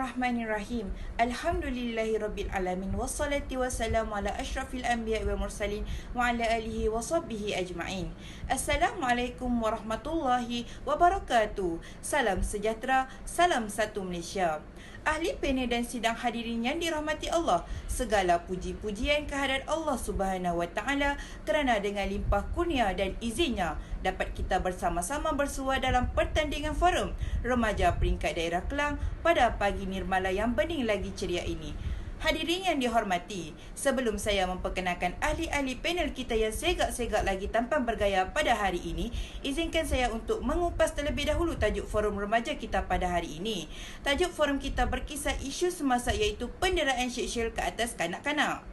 Bismillahirrahmanirrahim. Alhamdulillahirabbil alamin wassalatu wassalamu ala asyrafil anbiya'i wal mursalin wa ala alihi wa sahbihi ajma'in. Assalamualaikum warahmatullahi wabarakatuh. Salam sejahtera, salam satu Malaysia. Ahli panel dan sidang hadirin yang dirahmati Allah, segala puji-pujian kehadirat Allah Subhanahu wa taala kerana dengan limpah kurnia dan izinnya dapat kita bersama-sama bersua dalam pertandingan forum remaja peringkat daerah Kelang pada pagi nirmala yang bening lagi ceria ini. Hadirin yang dihormati, sebelum saya memperkenalkan ahli-ahli panel kita yang segak-segak lagi tampan bergaya pada hari ini, izinkan saya untuk mengupas terlebih dahulu tajuk forum remaja kita pada hari ini. Tajuk forum kita berkisar isu semasa iaitu penderaan seksual ke atas kanak-kanak.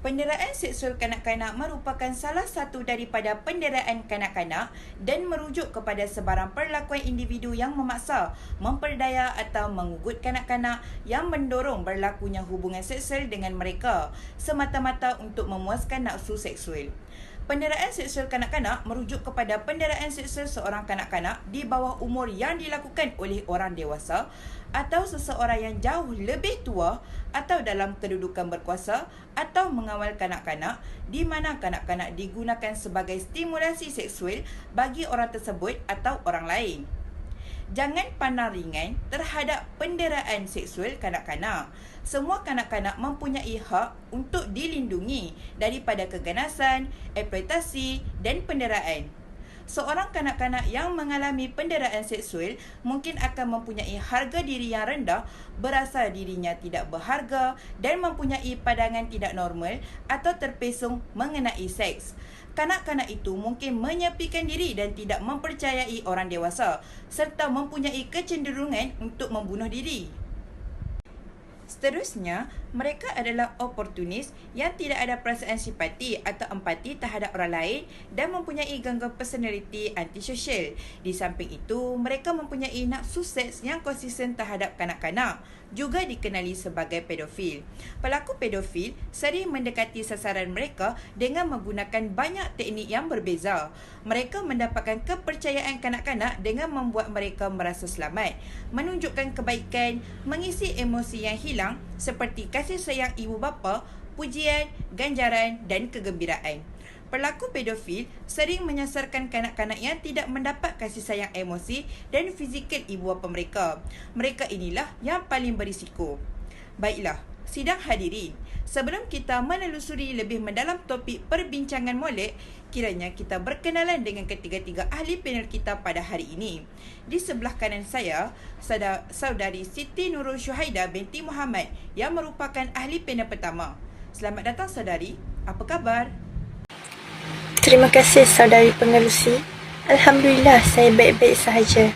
Penderaan seksual kanak-kanak merupakan salah satu daripada penderaan kanak-kanak dan merujuk kepada sebarang perlakuan individu yang memaksa, memperdaya atau mengugut kanak-kanak yang mendorong berlakunya hubungan seksual dengan mereka semata-mata untuk memuaskan nafsu seksual. Penderaan seksual kanak-kanak merujuk kepada penderaan seksual seorang kanak-kanak di bawah umur yang dilakukan oleh orang dewasa atau seseorang yang jauh lebih tua atau dalam kedudukan berkuasa atau mengawal kanak-kanak di mana kanak-kanak digunakan sebagai stimulasi seksual bagi orang tersebut atau orang lain. Jangan pandang ringan terhadap penderaan seksual kanak-kanak. Semua kanak-kanak mempunyai hak untuk dilindungi daripada keganasan, eksploitasi dan penderaan. Seorang kanak-kanak yang mengalami penderaan seksual mungkin akan mempunyai harga diri yang rendah, berasa dirinya tidak berharga dan mempunyai pandangan tidak normal atau terpesong mengenai seks. Kanak-kanak itu mungkin menyepikan diri dan tidak mempercayai orang dewasa serta mempunyai kecenderungan untuk membunuh diri. Seterusnya, mereka adalah oportunis yang tidak ada perasaan simpati atau empati terhadap orang lain dan mempunyai gangguan personaliti antisosial. Di samping itu, mereka mempunyai nafsu seks yang konsisten terhadap kanak-kanak, juga dikenali sebagai pedofil. Pelaku pedofil sering mendekati sasaran mereka dengan menggunakan banyak teknik yang berbeza. Mereka mendapatkan kepercayaan kanak-kanak dengan membuat mereka merasa selamat, menunjukkan kebaikan, mengisi emosi yang hilang seperti kasih sayang ibu bapa, pujian, ganjaran dan kegembiraan. Pelaku pedofil sering menyasarkan kanak-kanak yang tidak mendapat kasih sayang emosi dan fizikal ibu bapa mereka. Mereka inilah yang paling berisiko. Baiklah, sidang hadirin, sebelum kita menelusuri lebih mendalam topik perbincangan molek, kiranya kita berkenalan dengan ketiga-tiga ahli panel kita pada hari ini. Di sebelah kanan saya, saudari Siti Nurul Syuhaida binti Muhammad yang merupakan ahli panel pertama. Selamat datang saudari, apa khabar? Terima kasih saudari pengerusi. Alhamdulillah saya baik-baik sahaja.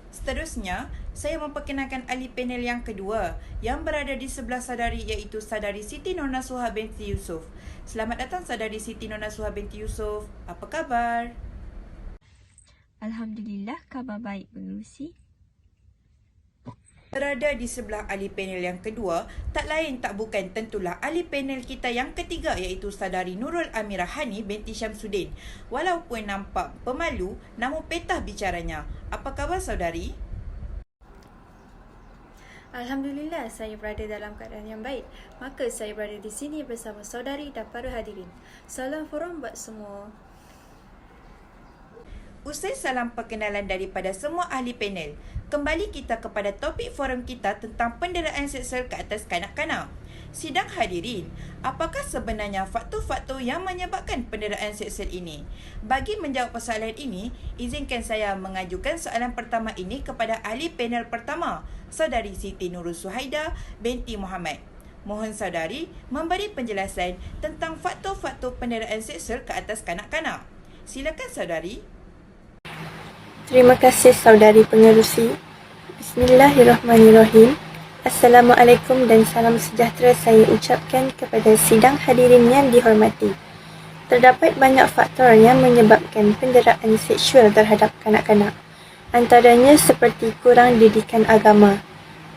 Seterusnya, saya memperkenalkan ahli panel yang kedua yang berada di sebelah saudari iaitu saudari Siti Nur Nasuha binti Yusof. Selamat datang saudari Siti Nur Nasuha binti Yusof. Apa khabar? Alhamdulillah, khabar baik pengerusi. Berada di sebelah ahli panel yang kedua, tak lain tak bukan tentulah ahli panel kita yang ketiga iaitu saudari Nurul Amirah Hani binti Syamsuddin. Walaupun nampak pemalu, namun petah bicaranya. Apa khabar saudari? Alhamdulillah, saya berada dalam keadaan yang baik. Maka saya berada di sini bersama saudari dan para hadirin. Salam forum buat semua. Usai salam perkenalan daripada semua ahli panel, kembali kita kepada topik forum kita tentang penderaan seksual ke atas kanak-kanak. Sidang hadirin, apakah sebenarnya faktor-faktor yang menyebabkan penderaan seksual ini? Bagi menjawab persoalan ini, izinkan saya mengajukan soalan pertama ini kepada ahli panel pertama, saudari Siti Nurul Syuhaida binti Muhammad. Mohon saudari memberi penjelasan tentang faktor-faktor penderaan seksual ke atas kanak-kanak. Silakan saudari. Terima kasih saudari pengerusi. Bismillahirrahmanirrahim. Assalamualaikum dan salam sejahtera saya ucapkan kepada sidang hadirin yang dihormati. Terdapat banyak faktor yang menyebabkan penderaan seksual terhadap kanak-kanak. Antaranya seperti kurang didikan agama.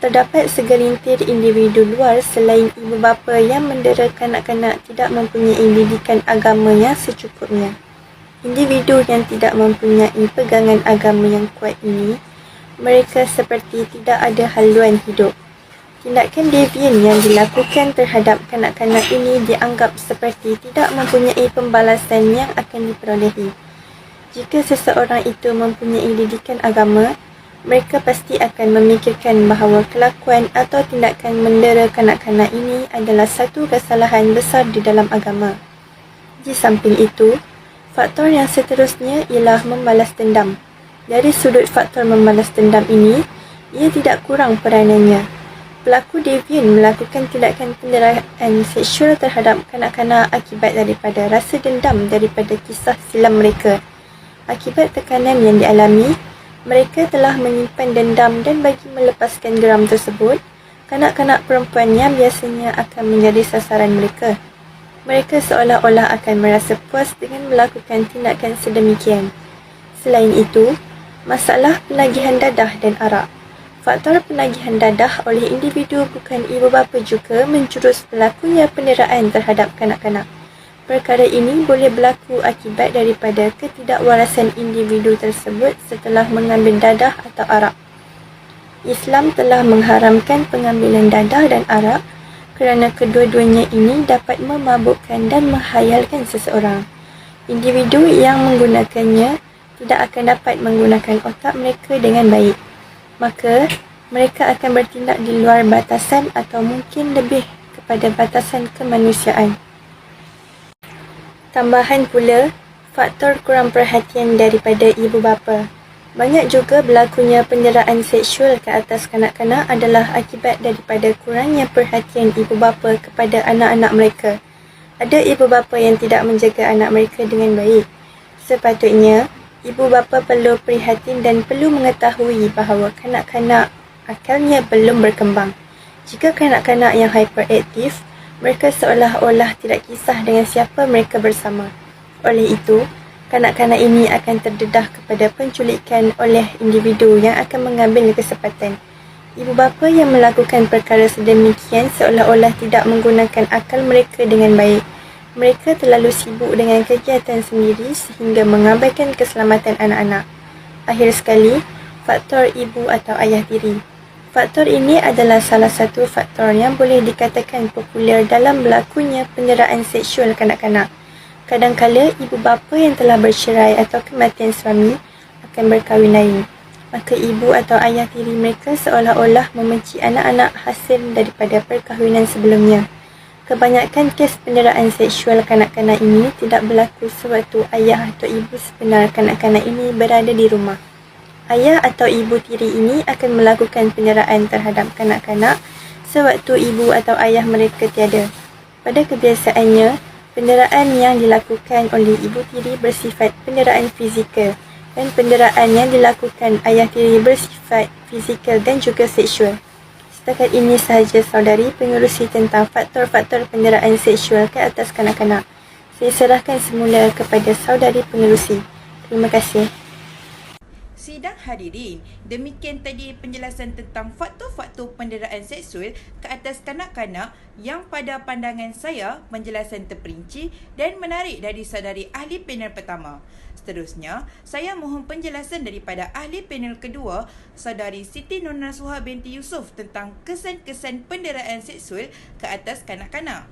Terdapat segelintir individu luar selain ibu bapa yang mendera kanak-kanak tidak mempunyai didikan agama yang secukupnya. Individu yang tidak mempunyai pegangan agama yang kuat ini mereka seperti tidak ada haluan hidup. Tindakan devian yang dilakukan terhadap kanak-kanak ini dianggap seperti tidak mempunyai pembalasan yang akan diperolehi. Jika seseorang itu mempunyai didikan agama, mereka pasti akan memikirkan bahawa kelakuan atau tindakan mendera kanak-kanak ini adalah satu kesalahan besar di dalam agama. Di samping itu, faktor yang seterusnya ialah membalas dendam. Dari sudut faktor membalas dendam ini, ia tidak kurang peranannya. Pelaku devian melakukan tindakan penderaan seksual terhadap kanak-kanak akibat daripada rasa dendam daripada kisah silam mereka. Akibat tekanan yang dialami, mereka telah menyimpan dendam dan bagi melepaskan geram tersebut, kanak-kanak perempuan yang biasanya akan menjadi sasaran mereka. Mereka seolah-olah akan merasa puas dengan melakukan tindakan sedemikian. Selain itu, masalah penagihan dadah dan arak. Faktor penagihan dadah oleh individu bukan ibu bapa juga menjurus berlakunya penderaan terhadap kanak-kanak. Perkara ini boleh berlaku akibat daripada ketidakwarasan individu tersebut setelah mengambil dadah atau arak. Islam telah mengharamkan pengambilan dadah dan arak kerana kedua-duanya ini dapat memabukkan dan menghayalkan seseorang. Individu yang menggunakannya tidak akan dapat menggunakan otak mereka dengan baik. Maka, mereka akan bertindak di luar batasan atau mungkin lebih kepada batasan kemanusiaan. Tambahan pula, faktor kurang perhatian daripada ibu bapa. Banyak juga berlakunya penderaan seksual ke atas kanak-kanak adalah akibat daripada kurangnya perhatian ibu bapa kepada anak-anak mereka. Ada ibu bapa yang tidak menjaga anak mereka dengan baik. Sepatutnya, ibu bapa perlu prihatin dan perlu mengetahui bahawa kanak-kanak akalnya belum berkembang. Jika kanak-kanak yang hyperaktif, mereka seolah-olah tidak kisah dengan siapa mereka bersama. Oleh itu, kanak-kanak ini akan terdedah kepada penculikan oleh individu yang akan mengambil kesempatan. Ibu bapa yang melakukan perkara sedemikian seolah-olah tidak menggunakan akal mereka dengan baik. Mereka terlalu sibuk dengan kegiatan sendiri sehingga mengabaikan keselamatan anak-anak. Akhir sekali, faktor ibu atau ayah tiri. Faktor ini adalah salah satu faktor yang boleh dikatakan popular dalam berlakunya penderaan seksual kanak-kanak. Kadang-kala ibu bapa yang telah bercerai atau kematian suami akan berkahwin lain. Maka ibu atau ayah tiri mereka seolah-olah membenci anak-anak hasil daripada perkahwinan sebelumnya. Kebanyakan kes penderaan seksual kanak-kanak ini tidak berlaku sewaktu ayah atau ibu sebenar kanak-kanak ini berada di rumah. Ayah atau ibu tiri ini akan melakukan penderaan terhadap kanak-kanak sewaktu ibu atau ayah mereka tiada. Pada kebiasaannya, penderaan yang dilakukan oleh ibu tiri bersifat penderaan fizikal dan penderaan yang dilakukan ayah tiri bersifat fizikal dan juga seksual. Setakat ini sahaja saudari pengerusi tentang faktor-faktor penderaan seksual ke atas kanak-kanak. Saya serahkan semula kepada saudari pengerusi. Terima kasih. Sidang hadirin, demikian tadi penjelasan tentang faktor-faktor penderaan seksual ke atas kanak-kanak yang pada pandangan saya penjelasan terperinci dan menarik dari saudari ahli panel pertama. Seterusnya, saya mohon penjelasan daripada ahli panel kedua, saudari Siti Nur Nasuha binti Yusof tentang kesan-kesan penderaan seksual ke atas kanak-kanak.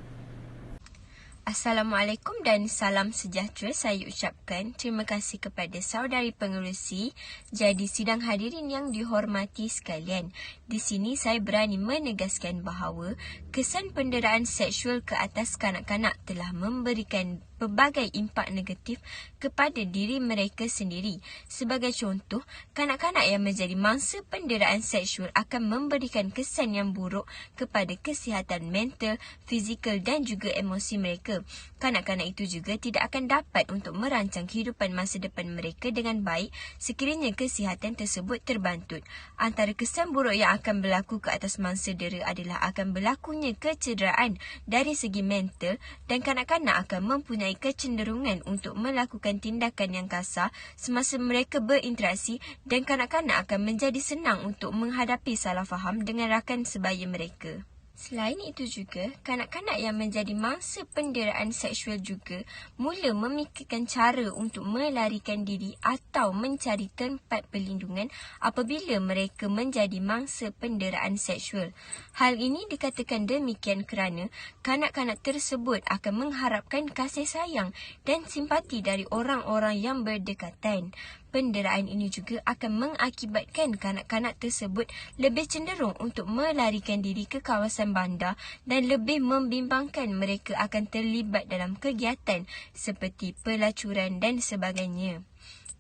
Assalamualaikum dan salam sejahtera saya ucapkan. Terima kasih kepada saudari pengerusi. Jadi sidang hadirin yang dihormati sekalian, di sini saya berani menegaskan bahawa kesan penderaan seksual ke atas kanak-kanak telah memberikan pelbagai impak negatif kepada diri mereka sendiri. Sebagai contoh, kanak-kanak yang menjadi mangsa penderaan seksual akan memberikan kesan yang buruk kepada kesihatan mental, fizikal dan juga emosi mereka. Kanak-kanak itu juga tidak akan dapat untuk merancang kehidupan masa depan mereka dengan baik sekiranya kesihatan tersebut terbantut. Antara kesan buruk yang akan berlaku ke atas mangsa dera adalah akan berlakunya kecederaan dari segi mental dan kanak-kanak akan mempunyai kecenderungan untuk melakukan tindakan yang kasar semasa mereka berinteraksi dan kanak-kanak akan menjadi senang untuk menghadapi salah faham dengan rakan sebaya mereka. Selain itu juga, kanak-kanak yang menjadi mangsa penderaan seksual juga mula memikirkan cara untuk melarikan diri atau mencari tempat perlindungan apabila mereka menjadi mangsa penderaan seksual. Hal ini dikatakan demikian kerana kanak-kanak tersebut akan mengharapkan kasih sayang dan simpati dari orang-orang yang berdekatan. Penderaan ini juga akan mengakibatkan kanak-kanak tersebut lebih cenderung untuk melarikan diri ke kawasan bandar dan lebih membimbangkan mereka akan terlibat dalam kegiatan seperti pelacuran dan sebagainya.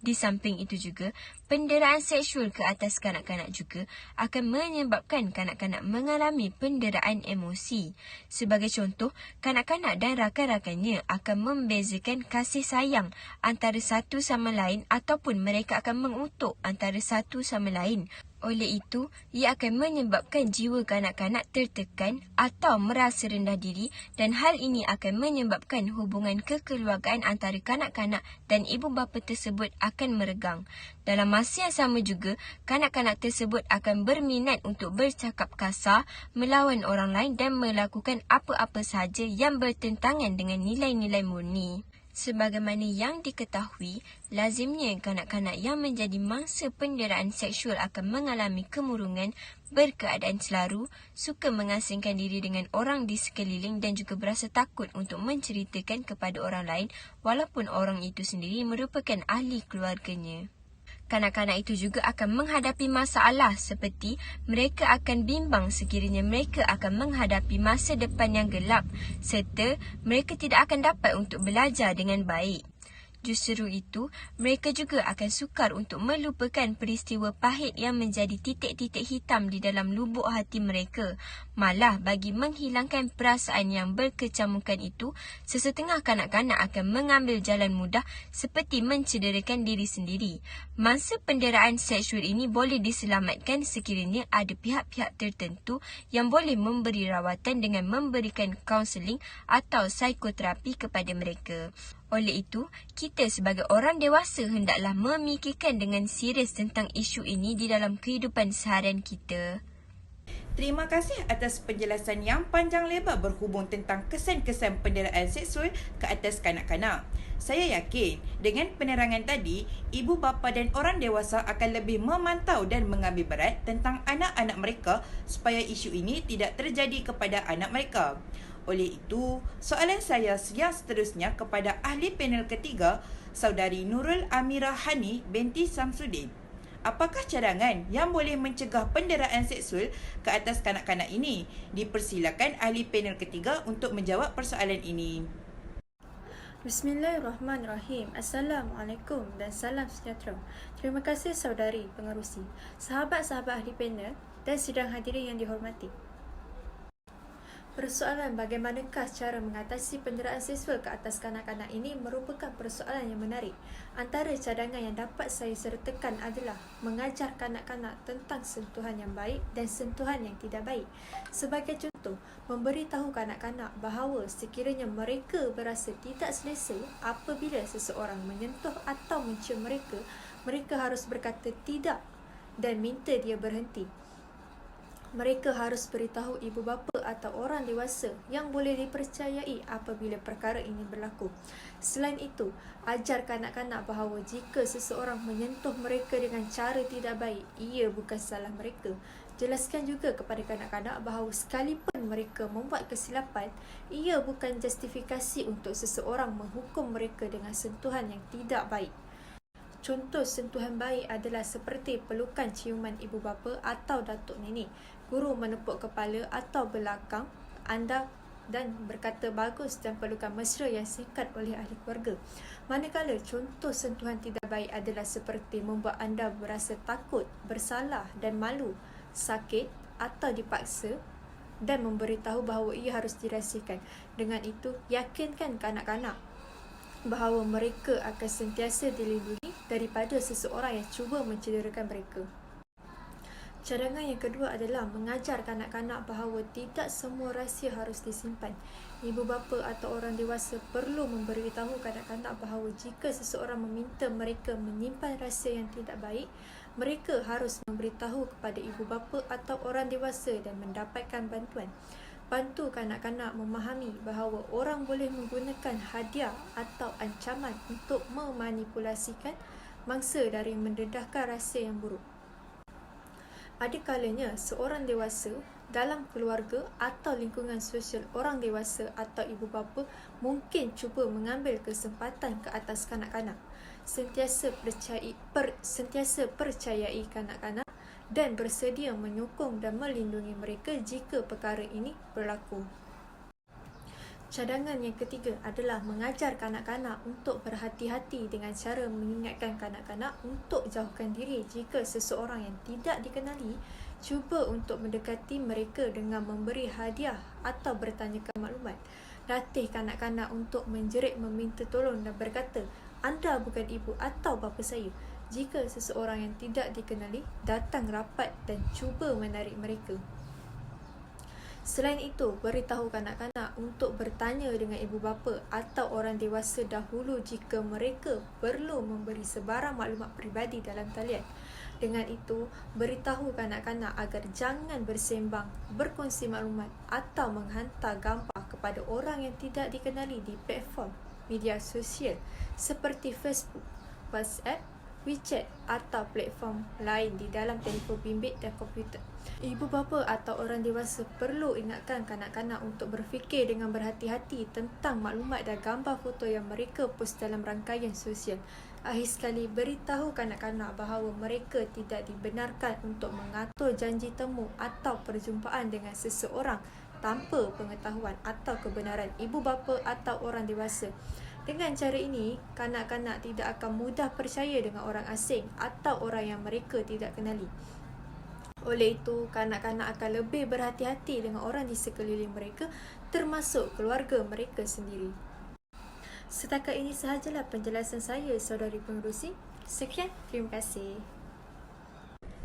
Di samping itu juga, penderaan seksual ke atas kanak-kanak juga akan menyebabkan kanak-kanak mengalami penderaan emosi. Sebagai contoh, kanak-kanak dan rakan-rakannya akan membezakan kasih sayang antara satu sama lain ataupun mereka akan mengutuk antara satu sama lain. Oleh itu, ia akan menyebabkan jiwa kanak-kanak tertekan atau merasa rendah diri dan hal ini akan menyebabkan hubungan kekeluargaan antara kanak-kanak dan ibu bapa tersebut akan meregang. Dalam masa yang sama juga, kanak-kanak tersebut akan berminat untuk bercakap kasar, melawan orang lain dan melakukan apa-apa sahaja yang bertentangan dengan nilai-nilai murni. Sebagaimana yang diketahui, lazimnya kanak-kanak yang menjadi mangsa penderaan seksual akan mengalami kemurungan, berkeadaan selaru, suka mengasingkan diri dengan orang di sekeliling dan juga berasa takut untuk menceritakan kepada orang lain walaupun orang itu sendiri merupakan ahli keluarganya. Kanak-kanak itu juga akan menghadapi masalah seperti mereka akan bimbang sekiranya mereka akan menghadapi masa depan yang gelap serta mereka tidak akan dapat untuk belajar dengan baik. Justru itu, mereka juga akan sukar untuk melupakan peristiwa pahit yang menjadi titik-titik hitam di dalam lubuk hati mereka. Malah, bagi menghilangkan perasaan yang berkecamukan itu, sesetengah kanak-kanak akan mengambil jalan mudah seperti mencederakan diri sendiri. Mangsa penderaan seksual ini boleh diselamatkan sekiranya ada pihak-pihak tertentu yang boleh memberi rawatan dengan memberikan kaunseling atau psikoterapi kepada mereka. Oleh itu, kita sebagai orang dewasa hendaklah memikirkan dengan serius tentang isu ini di dalam kehidupan seharian kita. Terima kasih atas penjelasan yang panjang lebar berhubung tentang kesan-kesan penderaan seksual ke atas kanak-kanak. Saya yakin dengan penerangan tadi, ibu bapa dan orang dewasa akan lebih memantau dan mengambil berat tentang anak-anak mereka supaya isu ini tidak terjadi kepada anak mereka. Oleh itu, soalan saya yang seterusnya kepada ahli panel ketiga, Saudari Nurul Amirah Hani binti Samsudin. Apakah cadangan yang boleh mencegah penderaan seksual ke atas kanak-kanak ini? Dipersilakan ahli panel ketiga untuk menjawab persoalan ini. Bismillahirrahmanirrahim. Assalamualaikum dan salam sejahtera. Terima kasih saudari pengerusi, sahabat-sahabat ahli panel dan sidang hadirin yang dihormati. Persoalan bagaimanakah cara mengatasi penderaan seksual ke atas kanak-kanak ini merupakan persoalan yang menarik. Antara cadangan yang dapat saya sertakan adalah mengajar kanak-kanak tentang sentuhan yang baik dan sentuhan yang tidak baik. Sebagai contoh, memberitahu kanak-kanak bahawa sekiranya mereka berasa tidak selesa apabila seseorang menyentuh atau mencium mereka, mereka harus berkata tidak dan minta dia berhenti. Mereka harus beritahu ibu bapa atau orang dewasa yang boleh dipercayai apabila perkara ini berlaku. Selain itu, ajar kanak-kanak bahawa jika seseorang menyentuh mereka dengan cara tidak baik, ia bukan salah mereka. Jelaskan juga kepada kanak-kanak bahawa sekalipun mereka membuat kesilapan, ia bukan justifikasi untuk seseorang menghukum mereka dengan sentuhan yang tidak baik. Contoh sentuhan baik adalah seperti pelukan ciuman ibu bapa atau datuk nenek, guru menepuk kepala atau belakang anda dan berkata bagus dan pelukan mesra yang singkat oleh ahli keluarga. Manakala contoh sentuhan tidak baik adalah seperti membuat anda berasa takut, bersalah dan malu, sakit atau dipaksa dan memberitahu bahawa ia harus dirahsiakan. Dengan itu, yakinkan kanak-kanak bahawa mereka akan sentiasa dilindungi daripada seseorang yang cuba mencederakan mereka. Cadangan yang kedua adalah mengajar kanak-kanak bahawa tidak semua rahsia harus disimpan. Ibu bapa atau orang dewasa perlu memberitahu kanak-kanak bahawa jika seseorang meminta mereka menyimpan rahsia yang tidak baik, mereka harus memberitahu kepada ibu bapa atau orang dewasa dan mendapatkan bantuan. Bantu kanak-kanak memahami bahawa orang boleh menggunakan hadiah atau ancaman untuk memanipulasikan mangsa dari mendedahkan rahsia yang buruk. Ada kalanya seorang dewasa dalam keluarga atau lingkungan sosial orang dewasa atau ibu bapa mungkin cuba mengambil kesempatan ke atas kanak-kanak. Sentiasa percayai kanak-kanak dan bersedia menyokong dan melindungi mereka jika perkara ini berlaku. Cadangan yang ketiga adalah mengajar kanak-kanak untuk berhati-hati dengan cara mengingatkan kanak-kanak untuk jauhkan diri jika seseorang yang tidak dikenali cuba untuk mendekati mereka dengan memberi hadiah atau bertanyakan maklumat. Latih kanak-kanak untuk menjerit meminta tolong dan berkata, "Anda bukan ibu atau bapa saya." Jika seseorang yang tidak dikenali datang rapat dan cuba menarik mereka. Selain itu, beritahu kanak-kanak untuk bertanya dengan ibu bapa atau orang dewasa dahulu jika mereka perlu memberi sebarang maklumat peribadi dalam talian. Dengan itu, beritahu kanak-kanak agar jangan bersembang, berkongsi maklumat atau menghantar gambar kepada orang yang tidak dikenali di platform media sosial seperti Facebook, WhatsApp, WeChat atau platform lain di dalam telefon bimbit dan komputer. Ibu bapa atau orang dewasa perlu ingatkan kanak-kanak untuk berfikir dengan berhati-hati tentang maklumat dan gambar foto yang mereka post dalam rangkaian sosial. Akhir sekali, beritahu kanak-kanak bahawa mereka tidak dibenarkan untuk mengatur janji temu atau perjumpaan dengan seseorang tanpa pengetahuan atau kebenaran ibu bapa atau orang dewasa. Dengan cara ini, kanak-kanak tidak akan mudah percaya dengan orang asing atau orang yang mereka tidak kenali. Oleh itu, kanak-kanak akan lebih berhati-hati dengan orang di sekeliling mereka, termasuk keluarga mereka sendiri. Setakat ini sahajalah penjelasan saya, saudari pengerusi. Sekian, terima kasih.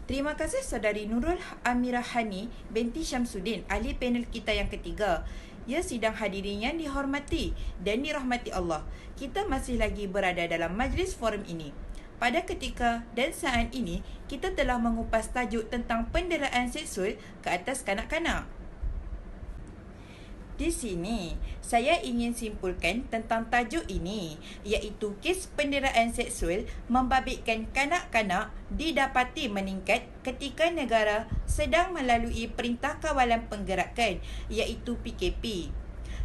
Terima kasih saudari Nurul Amirah Hani binti Syamsuddin, ahli panel kita yang ketiga. Ya sidang hadirin yang dihormati dan dirahmati Allah, kita masih lagi berada dalam majlis forum ini. Pada ketika dan saat ini, kita telah mengupas tajuk tentang penderaan seksual ke atas kanak-kanak. Di sini, saya ingin simpulkan tentang tajuk ini, iaitu kes penderaan seksual membabitkan kanak-kanak didapati meningkat ketika negara sedang melalui Perintah Kawalan Penggerakan, iaitu PKP.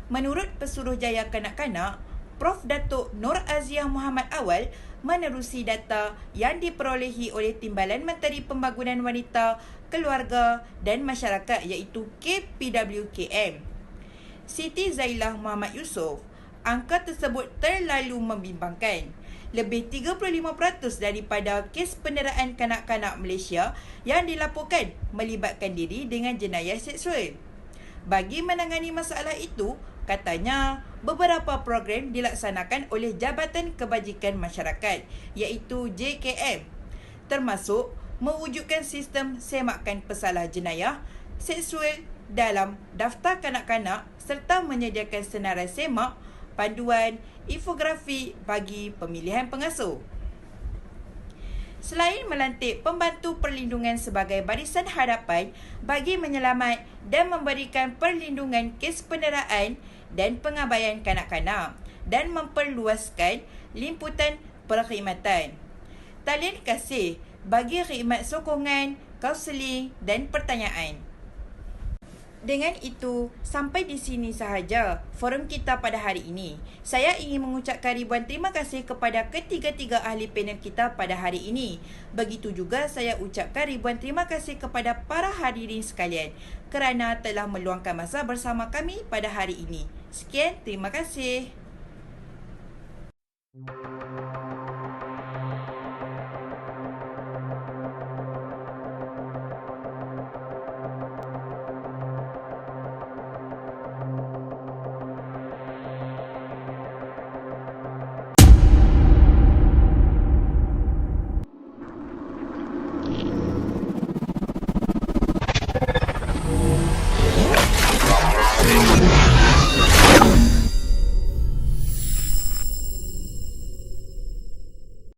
Menurut Pesuruhjaya Kanak-kanak, Prof. Datuk Nur Aziah Muhammad Awal menerusi data yang diperolehi oleh Timbalan Menteri Pembangunan Wanita, Keluarga dan Masyarakat, iaitu KPWKM. Siti Zailah Muhammad Yusof, angka tersebut terlalu membimbangkan. Lebih 35% daripada kes penderaan kanak-kanak Malaysia yang dilaporkan melibatkan diri dengan jenayah seksual. Bagi menangani masalah itu, katanya beberapa program dilaksanakan oleh Jabatan Kebajikan Masyarakat, iaitu JKM, termasuk mewujudkan sistem semakan pesalah jenayah seksual dalam daftar kanak-kanak serta menyediakan senarai semak, panduan, infografi bagi pemilihan pengasuh. Selain melantik pembantu perlindungan sebagai barisan hadapan bagi menyelamat dan memberikan perlindungan kes penderaan dan pengabaian kanak-kanak dan memperluaskan limputan perkhidmatan. Talian kasih bagi khidmat sokongan, kaunseling dan pertanyaan. Dengan itu, sampai di sini sahaja forum kita pada hari ini. Saya ingin mengucapkan ribuan terima kasih kepada ketiga-tiga ahli panel kita pada hari ini. Begitu juga saya ucapkan ribuan terima kasih kepada para hadirin sekalian kerana telah meluangkan masa bersama kami pada hari ini. Sekian, terima kasih. wabarakatuh.